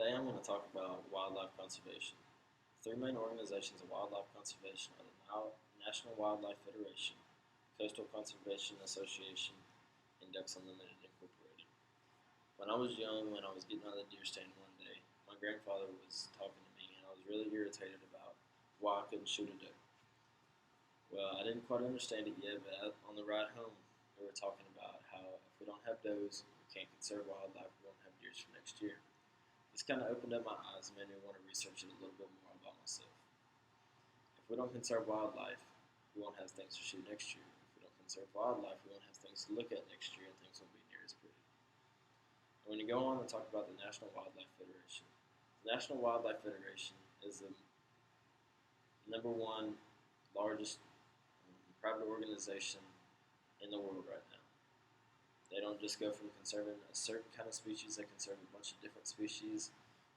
Today I'm going to talk about wildlife conservation. Three main organizations of wildlife conservation are the National Wildlife Federation, Coastal Conservation Association, and Ducks Unlimited Incorporated. When I was young, when I was getting out of the deer stand one day, my grandfather was talking to me and I was really irritated about why I couldn't shoot a duck. Well, I didn't quite understand it yet, but on the ride home, we were talking about how if we don't have does, we can't conserve wildlife, we won't have deer for next year. This kind of opened up my eyes and made me want to research it a little bit more about myself. If we don't conserve wildlife, we won't have things to shoot next year. If we don't conserve wildlife, we won't have things to look at next year and things won't be near as pretty. And when you go on and talk about the National Wildlife Federation, the National Wildlife Federation is the number one largest private organization in the world right now. They don't just go from conserving a certain kind of species, they conserve a bunch of different species,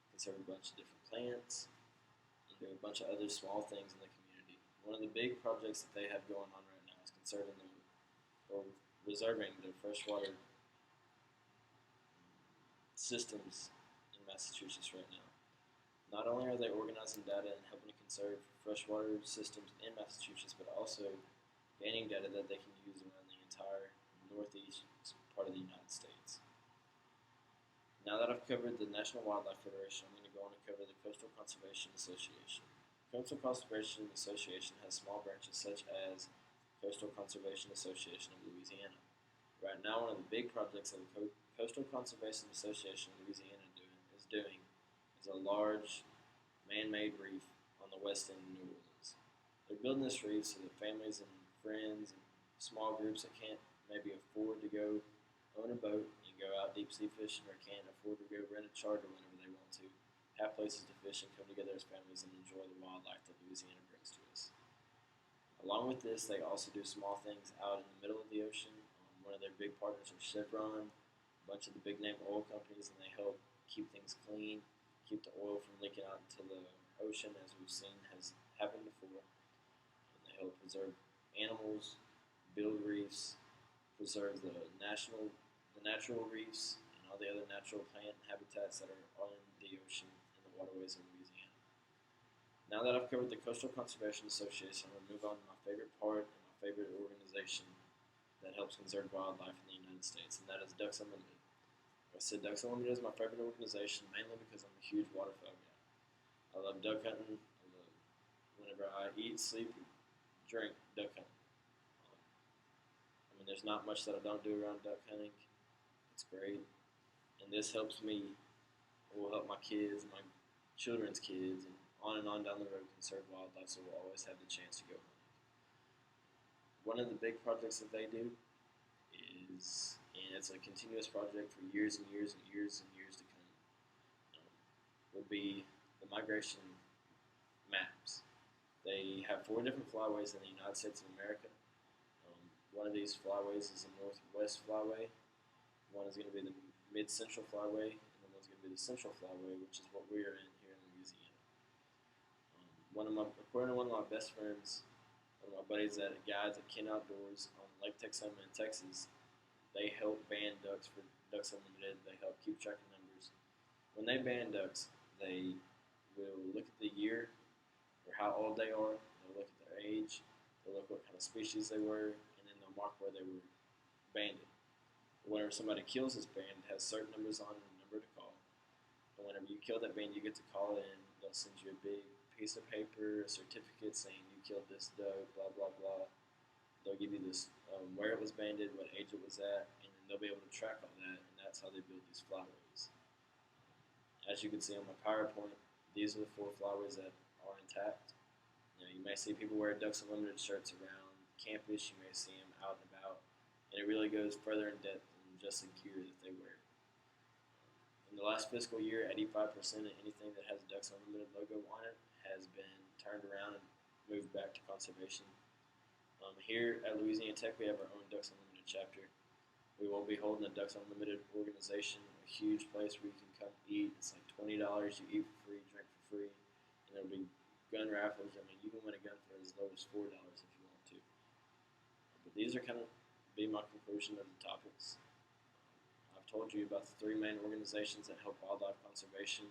conserve a bunch of different plants, and do a bunch of other small things in the community. One of the big projects that they have going on right now is conserving or reserving the freshwater systems in Massachusetts right now. Not only are they organizing data and helping to conserve freshwater systems in Massachusetts, but also gaining data that they can use around the entire northeast part of the United States. Now that I've covered the National Wildlife Federation, I'm going to go on and cover the Coastal Conservation Association. Coastal Conservation Association has small branches such as Coastal Conservation Association of Louisiana. Right now, one of the big projects that the Coastal Conservation Association of Louisiana is a large man-made reef on the west end of New Orleans. They're building this reef so that families and friends and small groups that can't maybe afford to go own a boat and go out deep sea fishing or can't afford to go rent a charter whenever they want to, have places to fish and come together as families and enjoy the wildlife that Louisiana brings to us. Along with this, they also do small things out in the middle of the ocean. One of their big partners are Chevron, a bunch of the big name oil companies, and they help keep things clean, keep the oil from leaking out into the ocean, as we've seen has happened before. And they help preserve animals, build reefs, preserve the natural reefs, and all the other natural plant habitats that are on the ocean and the waterways of Louisiana. Now that I've covered the Coastal Conservation Association, I'm going to move on to my favorite part and my favorite organization that helps conserve wildlife in the United States, and that is Ducks Unlimited. I said Ducks Unlimited is my favorite organization mainly because I'm a huge waterfowl guy. I love duck hunting. Whenever I eat, sleep, drink, duck hunting. There's not much that I don't do around duck hunting. It's great, and this helps me. It will help my kids, my children's kids, and on down the road conserve wildlife, so we'll always have the chance to go hunting. One of the big projects that they do is, and it's a continuous project for years and years and years and years to come, will be the migration maps. They have 4 different flyways in the United States of America. One of these flyways is the Northwest Flyway. One is going to be the Mid-Central Flyway, and then one's going to be the Central Flyway, which is what we are in here in Louisiana. According to one of my best friends, one of my buddies that guides at Ken Outdoors on Lake Texoma in Texas, they help ban ducks for Ducks Unlimited. They help keep track of numbers. When they ban ducks, they will look at the year or how old they are. They'll look at their age. They'll look what kind of species they were, and then they'll mark where they were banded. Whenever somebody kills this band, it has certain numbers on it and a number to call. And whenever you kill that band, you get to call it in. They'll send you a big piece of paper, a certificate saying you killed this duck, blah, blah, blah. They'll give you this where it was banded, what age it was at, and then they'll be able to track all that, and that's how they build these flyways. As you can see on my PowerPoint, these are the 4 flyways that are intact. You may see people wear Ducks Unlimited shirts around campus. You may see them out and about, and it really goes further in depth than just the gear that they wear. In the last fiscal year, 85% of anything that has a Ducks Unlimited logo on it has been turned around and moved back to conservation. Here at Louisiana Tech, we have our own Ducks Unlimited chapter. We will be holding a Ducks Unlimited organization, a huge place where you can come eat. It's like $20. You eat for free, drink for free, and there'll be gun raffles. You can win a gun for as low as $4 if you want to. But these are kind of be my conclusion of the topics. I've told you about the 3 main organizations that help wildlife conservation.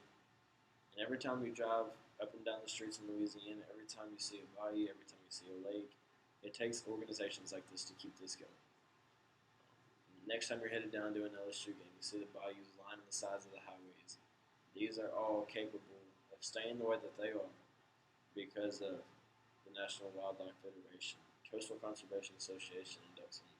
And every time you drive up and down the streets in Louisiana, every time you see a bayou, every time you see a lake, it takes organizations like this to keep this going. Next time you're headed down to an LSU game, you see the bayous lining the sides of the highways. These are all capable of staying the way that they are because of the National Wildlife Federation, Coastal Conservation Association, and ducks and